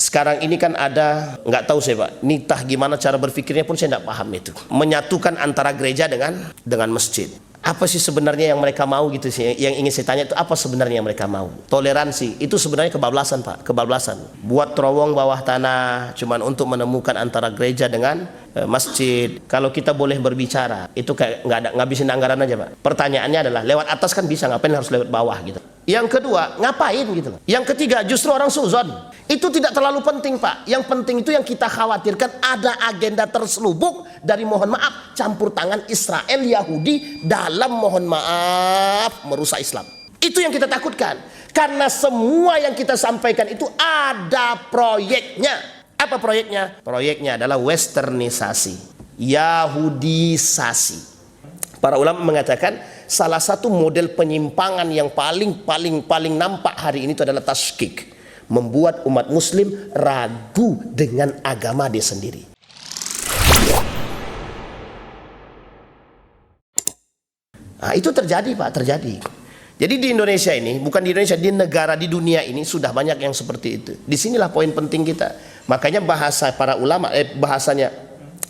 Sekarang ini kan ada, nggak tahu saya Pak, nitah gimana cara berpikirnya pun saya nggak paham itu. Menyatukan antara gereja dengan masjid. Apa sih sebenarnya yang mereka mau gitu sih? Yang ingin saya tanya itu apa sebenarnya yang mereka mau? Toleransi itu sebenarnya kebablasan Pak, kebablasan. Buat terowong bawah tanah cuman untuk menemukan antara gereja dengan masjid. Kalau kita boleh berbicara, itu kayak nggak ada, ngabisin anggaran aja Pak. Pertanyaannya adalah lewat atas kan bisa, ngapain harus lewat bawah gitu? Yang kedua, ngapain gitu loh. Yang ketiga, justru orang suzon. Itu tidak terlalu penting Pak. Yang penting itu yang kita khawatirkan ada agenda terselubung dari mohon maaf campur tangan Israel Yahudi dalam mohon maaf merusak Islam. Itu yang kita takutkan. Karena semua yang kita sampaikan itu ada proyeknya. Apa proyeknya? Proyeknya adalah westernisasi, Yahudisasi. Para ulama mengatakan salah satu model penyimpangan yang paling nampak hari ini itu adalah tasykik, membuat umat muslim ragu dengan agama dia sendiri. Nah, itu terjadi Pak, terjadi. Jadi di Indonesia ini, bukan di Indonesia, di negara, di dunia ini sudah banyak yang seperti itu. Disinilah poin penting kita. Makanya bahasanya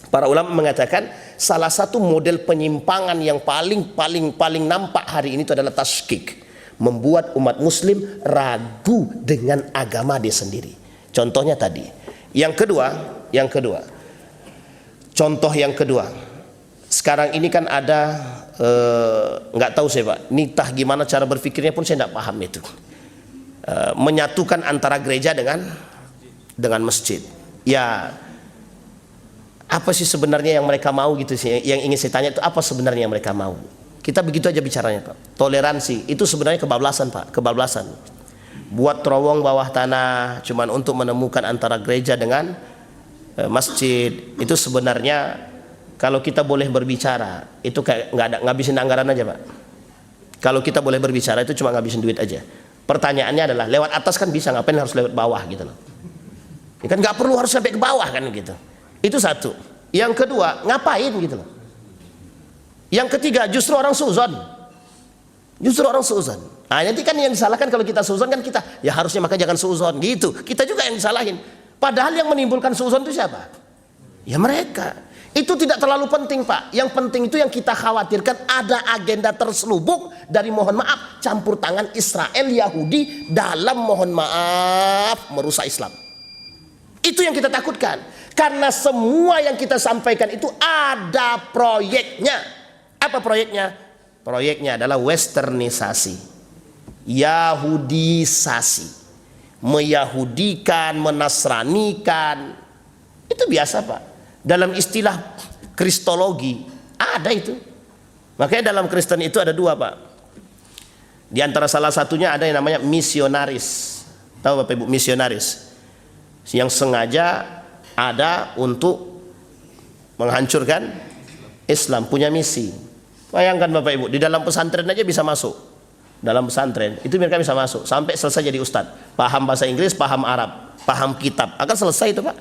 para ulama mengatakan salah satu model penyimpangan yang paling nampak hari ini itu adalah tasykik, membuat umat muslim ragu dengan agama dia sendiri. Contohnya tadi. Yang kedua. Contoh yang kedua. Sekarang ini kan ada nggak tahu saya Pak, nitah gimana cara berpikirnya pun saya nggak paham itu. Menyatukan antara gereja dengan masjid. Ya, apa sih sebenarnya yang mereka mau gitu sih? Yang ingin saya tanya itu apa sebenarnya yang mereka mau? Kita begitu aja bicaranya Pak. Toleransi itu sebenarnya kebablasan Pak, kebablasan. Buat terowong bawah tanah cuman untuk menemukan antara gereja dengan masjid. Itu sebenarnya kalau kita boleh berbicara itu kayak nggak ada, ngabisin anggaran aja Pak. Kalau kita boleh berbicara itu cuma ngabisin duit aja. Pertanyaannya adalah lewat atas kan bisa, ngapain harus lewat bawah gitu loh? Ya kan nggak perlu harus sampai ke bawah kan gitu. Itu satu. Yang kedua, ngapain gitu loh. Yang ketiga, justru orang suzon. Justru orang suzon. Nah, nanti kan yang disalahkan kalau kita suzon kan kita, ya harusnya maka jangan suzon gitu. Kita juga yang disalahin. Padahal yang menimbulkan suzon itu siapa? Ya mereka. Itu tidak terlalu penting Pak. Yang penting itu yang kita khawatirkan ada agenda terselubung dari mohon maaf campur tangan Israel Yahudi dalam mohon maaf merusak Islam. Itu yang kita takutkan. Karena semua yang kita sampaikan itu ada proyeknya. Apa proyeknya? Proyeknya adalah westernisasi, Yahudisasi, meyahudikan, menasranikan. Itu biasa Pak. Dalam istilah kristologi ada itu. Makanya dalam Kristen itu ada dua Pak. Di antara salah satunya ada yang namanya misionaris. Tahu Bapak Ibu misionaris? Yang sengaja ada untuk menghancurkan Islam, punya misi. Bayangkan Bapak Ibu, di dalam pesantren aja bisa masuk. Dalam pesantren itu mereka bisa masuk sampai selesai jadi ustadz, paham bahasa Inggris, paham Arab, paham kitab, akan selesai itu Pak.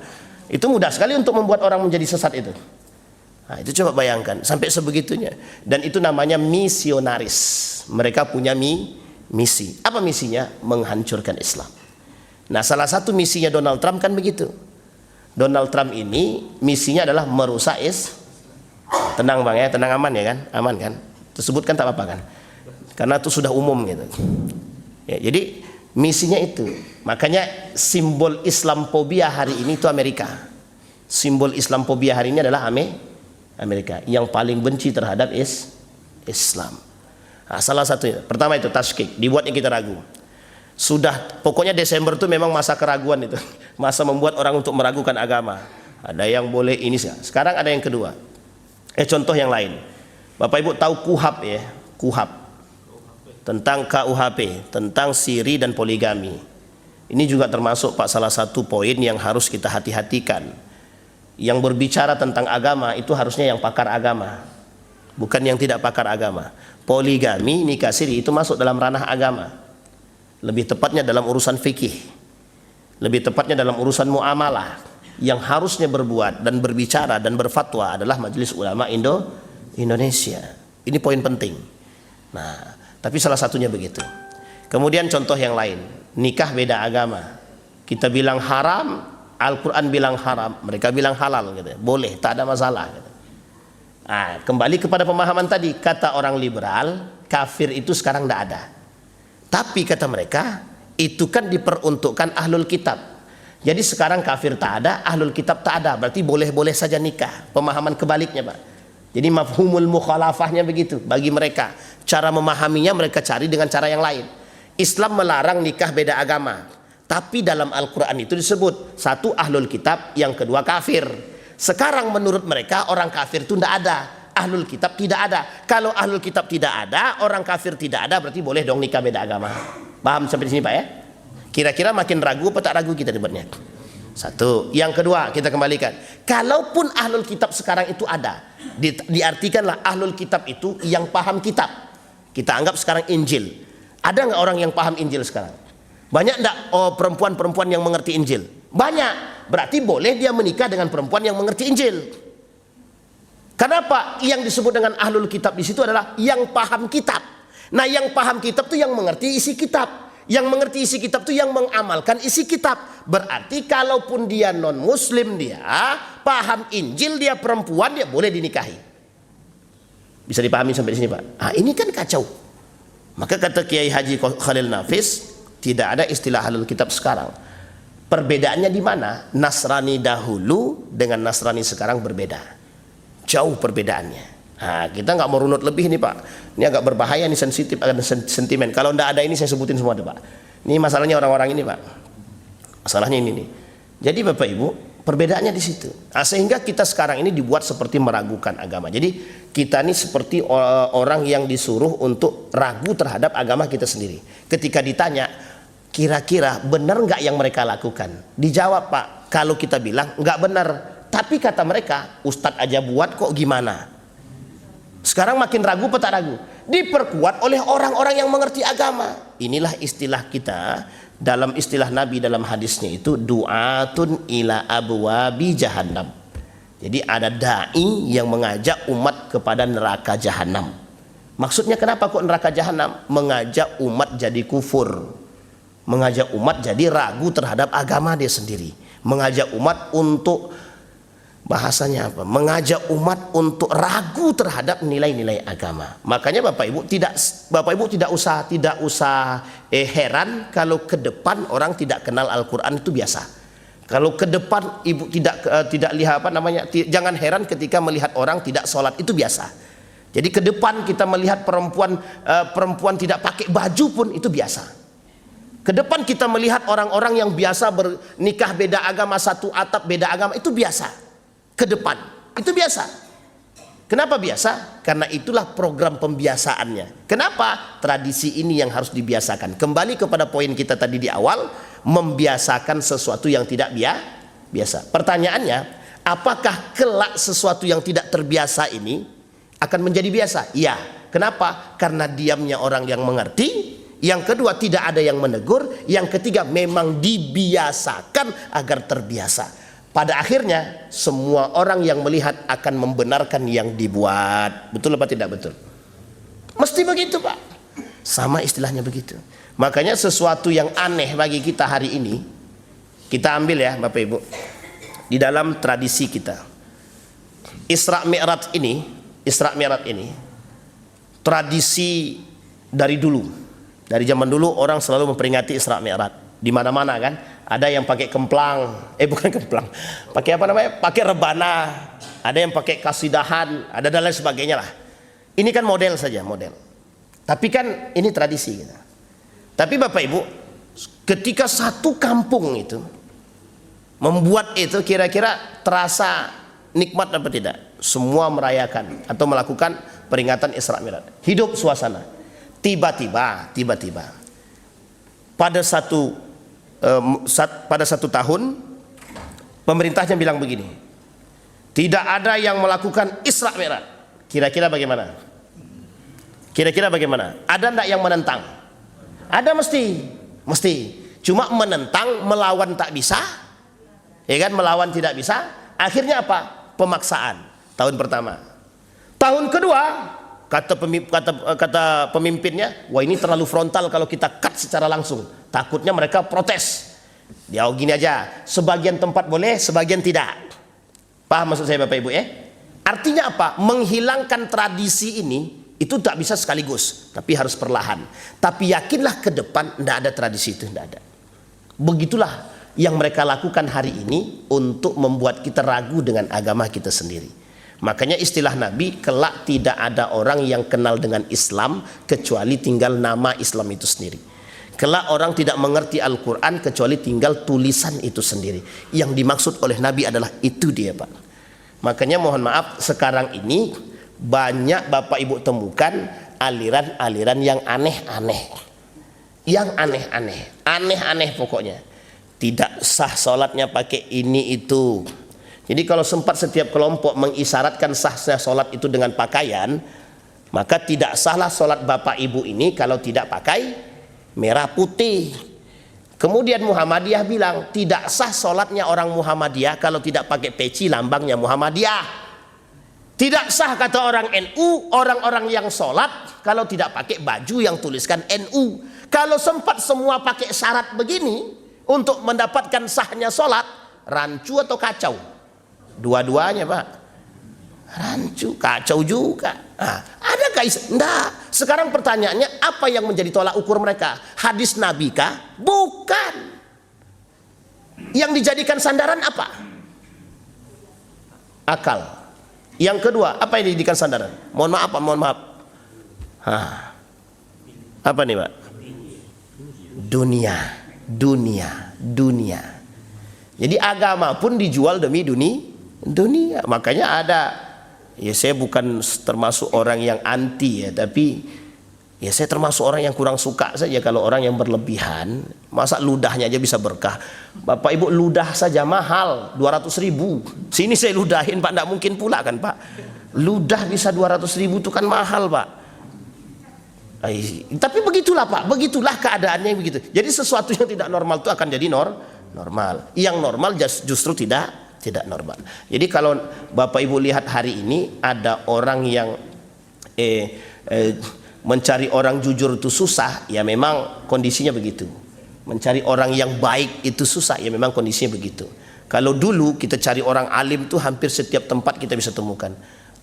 Itu mudah sekali untuk membuat orang menjadi sesat itu. Nah, itu coba bayangkan sampai sebegitunya. Dan itu namanya misionaris. Mereka punya misi. Apa misinya? Menghancurkan Islam. Nah, salah satu misinya Donald Trump kan begitu. Donald Trump ini misinya adalah merusak Tenang Bang ya, tenang, aman ya kan? Aman kan? Tersebut kan tak apa-apa kan? Karena itu sudah umum gitu. Ya, jadi misinya itu. Makanya simbol Islamophobia hari ini itu Amerika. Simbol Islamophobia hari ini adalah Amerika yang paling benci terhadap Islam. Nah, salah satunya, pertama itu tasykik, dibuatnya kita ragu. Sudah pokoknya Desember itu memang masa keraguan itu. Masa membuat orang untuk meragukan agama. Ada yang boleh ini. Sekarang ada yang kedua. Contoh yang lain. Bapak Ibu tahu KUHP ya? KUHP. Tentang KUHP, tentang siri dan poligami. Ini juga termasuk Pak salah satu poin yang harus kita hati-hatikan. Yang berbicara tentang agama itu harusnya yang pakar agama, bukan yang tidak pakar agama. Poligami, nikah siri itu masuk dalam ranah agama. Lebih tepatnya dalam urusan fikih. Lebih tepatnya dalam urusan muamalah. Yang harusnya berbuat dan berbicara dan berfatwa adalah Majelis Ulama Indonesia. Ini poin penting. Nah, tapi salah satunya begitu. Kemudian contoh yang lain, nikah beda agama. Kita bilang haram, Al-Quran bilang haram, mereka bilang halal gitu. Boleh, tak ada masalah gitu. Nah, kembali kepada pemahaman tadi, kata orang liberal, kafir itu sekarang tidak ada. Tapi kata mereka, itu kan diperuntukkan ahlul kitab. Jadi sekarang kafir tak ada, ahlul kitab tak ada, berarti boleh-boleh saja nikah. Pemahaman kebaliknya Pak. Jadi mafhumul mukhalafahnya begitu bagi mereka. Cara memahaminya mereka cari dengan cara yang lain. Islam melarang nikah beda agama. Tapi dalam Al-Quran itu disebut, satu ahlul kitab, yang kedua kafir. Sekarang menurut mereka orang kafir itu tidak ada, ahlul kitab tidak ada. Kalau ahlul kitab tidak ada, orang kafir tidak ada, berarti boleh dong nikah beda agama. Paham sampai di sini Pak ya? Kira-kira makin ragu apa tak ragu kita debatnya? Satu. Yang kedua kita kembalikan, kalaupun ahlul kitab sekarang itu ada, diartikanlah ahlul kitab itu yang paham kitab. Kita anggap sekarang Injil. Ada nggak orang yang paham Injil sekarang? Banyak enggak perempuan-perempuan yang mengerti Injil? Banyak. Berarti boleh dia menikah dengan perempuan yang mengerti Injil. Kenapa? Yang disebut dengan ahlul kitab di situ adalah yang paham kitab. Nah, yang paham kitab itu yang mengerti isi kitab. Yang mengerti isi kitab itu yang mengamalkan isi kitab. Berarti kalaupun dia non muslim, dia paham Injil, dia perempuan, dia boleh dinikahi. Bisa dipahami sampai di sini Pak? Ah, ini kan kacau. Maka kata Kiai Haji Khalil Nafis, tidak ada istilah ahlul kitab sekarang. Perbedaannya di mana? Nasrani dahulu dengan Nasrani sekarang berbeda. Jauh perbedaannya. Nah, kita nggak mau runut lebih nih Pak. Ini agak berbahaya, nih sensitif, agak sentimen. Kalau ndak ada ini saya sebutin semua deh Pak. Ini masalahnya orang-orang ini Pak. Masalahnya ini nih. Jadi Bapak Ibu, perbedaannya di situ. Nah, sehingga kita sekarang ini dibuat seperti meragukan agama. Jadi kita ini seperti orang yang disuruh untuk ragu terhadap agama kita sendiri. Ketika ditanya, kira-kira benar nggak yang mereka lakukan? Dijawab Pak, kalau kita bilang nggak benar. Tapi kata mereka, Ustadz aja buat kok gimana? Sekarang makin ragu apa tak ragu? Diperkuat oleh orang-orang yang mengerti agama. Inilah istilah kita, dalam istilah Nabi dalam hadisnya itu, du'atun ila abwabi jahannam. Jadi ada dai yang mengajak umat kepada neraka jahanam. Maksudnya kenapa kok neraka jahanam? Mengajak umat jadi kufur. Mengajak umat jadi ragu terhadap agama dia sendiri. Mengajak umat untuk, bahasanya apa? Mengajak umat untuk ragu terhadap nilai-nilai agama. Makanya Bapak Ibu tidak usah heran kalau ke depan orang tidak kenal Al-Qur'an, itu biasa. Kalau ke depan Ibu tidak lihat jangan heran ketika melihat orang tidak sholat, itu biasa. Jadi ke depan kita melihat perempuan tidak pakai baju pun itu biasa. Ke depan kita melihat orang-orang yang biasa bernikah beda agama, satu atap beda agama, itu biasa. Ke depan itu biasa. Kenapa biasa? Karena itulah program pembiasaannya. Kenapa? Tradisi ini yang harus dibiasakan. Kembali kepada poin kita tadi di awal, membiasakan sesuatu yang tidak biasa. Pertanyaannya, apakah kelak sesuatu yang tidak terbiasa ini akan menjadi biasa? Iya. Kenapa? Karena diamnya orang yang mengerti. Yang kedua, tidak ada yang menegur. Yang ketiga, memang dibiasakan agar terbiasa. Pada akhirnya semua orang yang melihat akan membenarkan yang dibuat. Betul apa tidak betul? Mesti begitu Pak. Sama istilahnya begitu. Makanya sesuatu yang aneh bagi kita hari ini, kita ambil ya Bapak Ibu, di dalam tradisi kita, Isra Mi'raj ini tradisi dari dulu. Dari zaman dulu orang selalu memperingati Isra Mi'raj. Di mana-mana kan ada yang pakai kemplang, bukan kemplang, pakai apa namanya, pakai rebana, ada yang pakai kasidahan, ada dan lain sebagainya lah. Ini kan model saja, model. Tapi kan ini tradisi kita. Tapi Bapak Ibu, ketika satu kampung itu membuat itu, kira-kira terasa nikmat apa tidak? Semua merayakan atau melakukan peringatan Isra Mi'raj. Hidup suasana. Tiba-tiba pada satu tahun pemerintahnya bilang begini, tidak ada yang melakukan Isra Mi'raj. Kira-kira bagaimana? Ada enggak yang menentang? Ada, mesti. Cuma menentang, melawan tak bisa. Ya kan, melawan tidak bisa. Akhirnya apa? Pemaksaan. Tahun pertama. Tahun kedua, kata pemimpinnya, wah ini terlalu frontal kalau kita cut secara langsung. Takutnya mereka protes. Dia gini aja, sebagian tempat boleh, sebagian tidak. Paham maksud saya Bapak Ibu ya? Artinya apa? Menghilangkan tradisi ini itu tak bisa sekaligus, tapi harus perlahan. Tapi yakinlah ke depan tidak ada tradisi itu, tidak ada. Begitulah yang mereka lakukan hari ini untuk membuat kita ragu dengan agama kita sendiri. Makanya istilah Nabi, kelak tidak ada orang yang kenal dengan Islam kecuali tinggal nama Islam itu sendiri. Kelak orang tidak mengerti Al-Quran kecuali tinggal tulisan itu sendiri. Yang dimaksud oleh Nabi adalah itu dia Pak. Makanya mohon maaf, sekarang ini banyak Bapak Ibu temukan aliran-aliran yang aneh-aneh. Yang aneh-aneh, aneh-aneh pokoknya. Tidak sah sholatnya pakai ini itu. Jadi kalau sempat setiap kelompok mengisyaratkan sahnya sholat itu dengan pakaian, maka tidak sahlah sholat Bapak Ibu ini kalau tidak pakai merah putih. Kemudian Muhammadiyah bilang tidak sah sholatnya orang Muhammadiyah kalau tidak pakai peci lambangnya Muhammadiyah. Tidak sah kata orang NU, orang-orang yang sholat kalau tidak pakai baju yang tuliskan NU. Kalau sempat semua pakai syarat begini untuk mendapatkan sahnya sholat, rancu atau kacau? Dua-duanya Pak. Rancu, kacau juga. Nah, adakah enggak? Sekarang pertanyaannya, apa yang menjadi tolak ukur mereka? Hadis Nabi kah? Bukan. Yang dijadikan sandaran apa? Akal. Yang kedua, apa yang dijadikan sandaran? Mohon maaf Pak, mohon maaf. Apa nih Pak? Dunia. Jadi agama pun dijual demi dunia. Makanya ada, ya saya bukan termasuk orang yang anti ya, tapi ya saya termasuk orang yang kurang suka saja kalau orang yang berlebihan. Masa ludahnya aja bisa berkah. Bapak Ibu, ludah saja mahal 200.000. Sini saya ludahin Pak, tidak mungkin pula kan Pak. Ludah bisa 200.000 itu kan mahal Pak. Tapi begitulah Pak, begitulah keadaannya begitu. Jadi sesuatu yang tidak normal itu akan jadi normal. Yang normal justru tidak normal. Jadi kalau Bapak Ibu lihat hari ini ada orang yang mencari orang jujur itu susah, ya memang kondisinya begitu. Mencari orang yang baik itu susah, ya memang kondisinya begitu. Kalau dulu kita cari orang alim tuh hampir setiap tempat kita bisa temukan.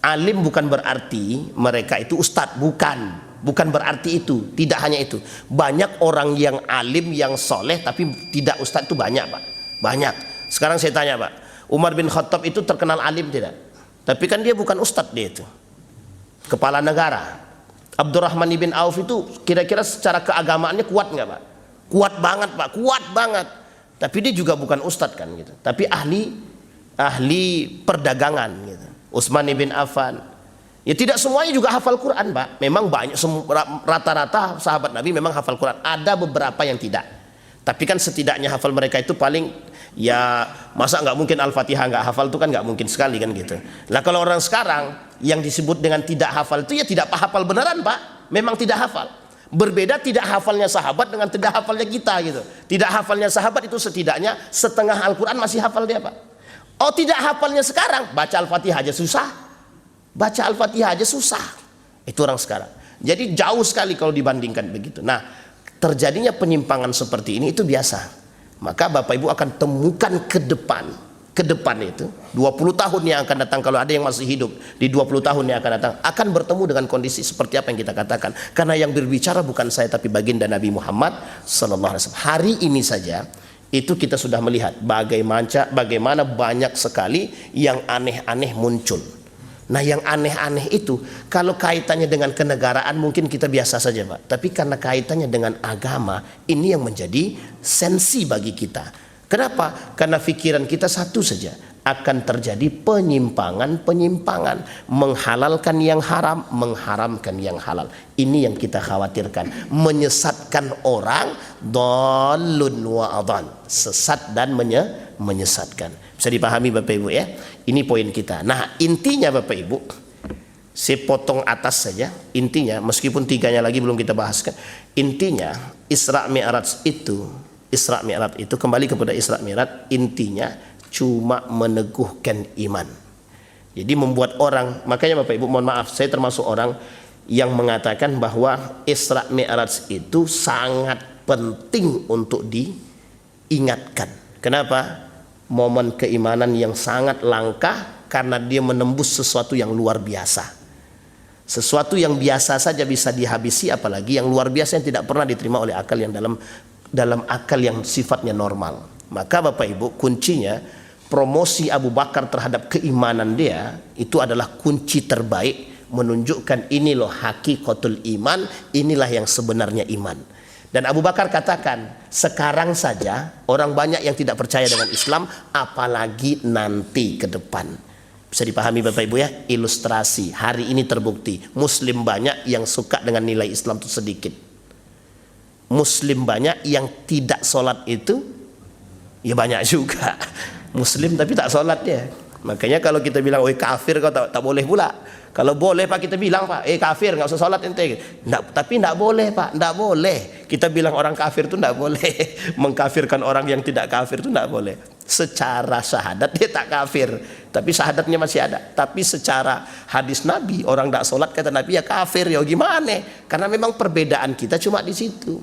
Alim bukan berarti mereka itu ustadz, bukan berarti itu. Tidak hanya itu, banyak orang yang alim yang soleh tapi tidak ustadz itu banyak Pak, banyak. Sekarang saya tanya Pak, Umar bin Khattab itu terkenal alim tidak? Tapi kan dia bukan ustadz, dia itu kepala negara. Abdurrahman bin Auf itu kira-kira secara keagamaannya kuat nggak Pak? Kuat banget Pak, kuat banget. Tapi dia juga bukan ustadz kan gitu. Tapi ahli perdagangan gitu. Utsman bin Affan. Ya tidak semuanya juga hafal Quran Pak. Memang banyak, rata-rata sahabat Nabi memang hafal Quran. Ada beberapa yang tidak. Tapi kan setidaknya hafal mereka itu paling, ya masa nggak mungkin Al-Fatihah nggak hafal, itu kan nggak mungkin sekali kan gitu. Lah kalau orang sekarang yang disebut dengan tidak hafal itu ya tidak hafal beneran Pak. Memang tidak hafal. Berbeda tidak hafalnya sahabat dengan tidak hafalnya kita gitu. Tidak hafalnya sahabat itu setidaknya setengah Al-Quran masih hafal dia Pak. Oh tidak hafalnya sekarang, baca Al-Fatihah aja susah. Baca Al-Fatihah aja susah. Itu orang sekarang. Jadi jauh sekali kalau dibandingkan begitu. Nah, terjadinya penyimpangan seperti ini itu biasa. Maka Bapak Ibu akan temukan ke depan itu 20 tahun yang akan datang, kalau ada yang masih hidup di 20 tahun yang akan datang, akan bertemu dengan kondisi seperti apa yang kita katakan. Karena yang berbicara bukan saya tapi baginda Nabi Muhammad sallallahu alaihi wasallam. Hari ini saja itu kita sudah melihat bagaimana banyak sekali yang aneh-aneh muncul. Nah yang aneh-aneh itu kalau kaitannya dengan kenegaraan mungkin kita biasa saja Pak. Tapi karena kaitannya dengan agama, ini yang menjadi sensi bagi kita. Kenapa? Karena pikiran kita satu saja, akan terjadi penyimpangan, menghalalkan yang haram, mengharamkan yang halal. Ini yang kita khawatirkan, menyesatkan orang, dhalun wa adhan, sesat dan menyesatkan. Bisa dipahami Bapak Ibu ya? Ini poin kita. Nah, intinya Bapak Ibu, saya potong atas saja. Intinya, meskipun tiganya lagi belum kita bahaskan. Intinya, Isra Mi'raj itu kembali kepada Isra Mi'raj, intinya cuma meneguhkan iman. Jadi membuat orang, makanya Bapak Ibu mohon maaf, saya termasuk orang yang mengatakan bahwa Isra Mi'raj itu sangat penting untuk ingatkan. Kenapa? Momen keimanan yang sangat langka karena dia menembus sesuatu yang luar biasa. Sesuatu yang biasa saja bisa dihabisi, apalagi yang luar biasa yang tidak pernah diterima oleh akal yang dalam akal yang sifatnya normal. Maka Bapak Ibu, kuncinya promosi Abu Bakar terhadap keimanan dia itu adalah kunci terbaik, menunjukkan ini loh hakikatul iman, inilah yang sebenarnya iman. Dan Abu Bakar katakan, sekarang saja orang banyak yang tidak percaya dengan Islam, apalagi nanti ke depan. Bisa dipahami Bapak Ibu ya, ilustrasi hari ini terbukti Muslim banyak yang suka dengan nilai Islam itu sedikit. Muslim banyak yang tidak sholat itu ya banyak juga. Muslim tapi tak sholat dia. Makanya kalau kita bilang, oh kafir kau tak boleh pula. Kalau boleh Pak kita bilang Pak, kafir nggak usah sholat ente. Tapi nggak boleh Pak, nggak boleh. Kita bilang orang kafir itu nggak boleh. Mengkafirkan orang yang tidak kafir itu nggak boleh. Secara syahadat dia tak kafir, tapi syahadatnya masih ada. Tapi secara hadis Nabi, orang nggak sholat kata Nabi ya kafir, ya gimana? Karena memang perbedaan kita cuma di situ.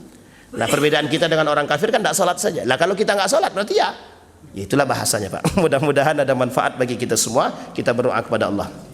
Nah perbedaan kita dengan orang kafir kan nggak sholat saja. Lah kalau kita nggak sholat berarti ya itulah bahasanya Pak. Mudah-mudahan ada manfaat bagi kita semua. Kita berdoa kepada Allah.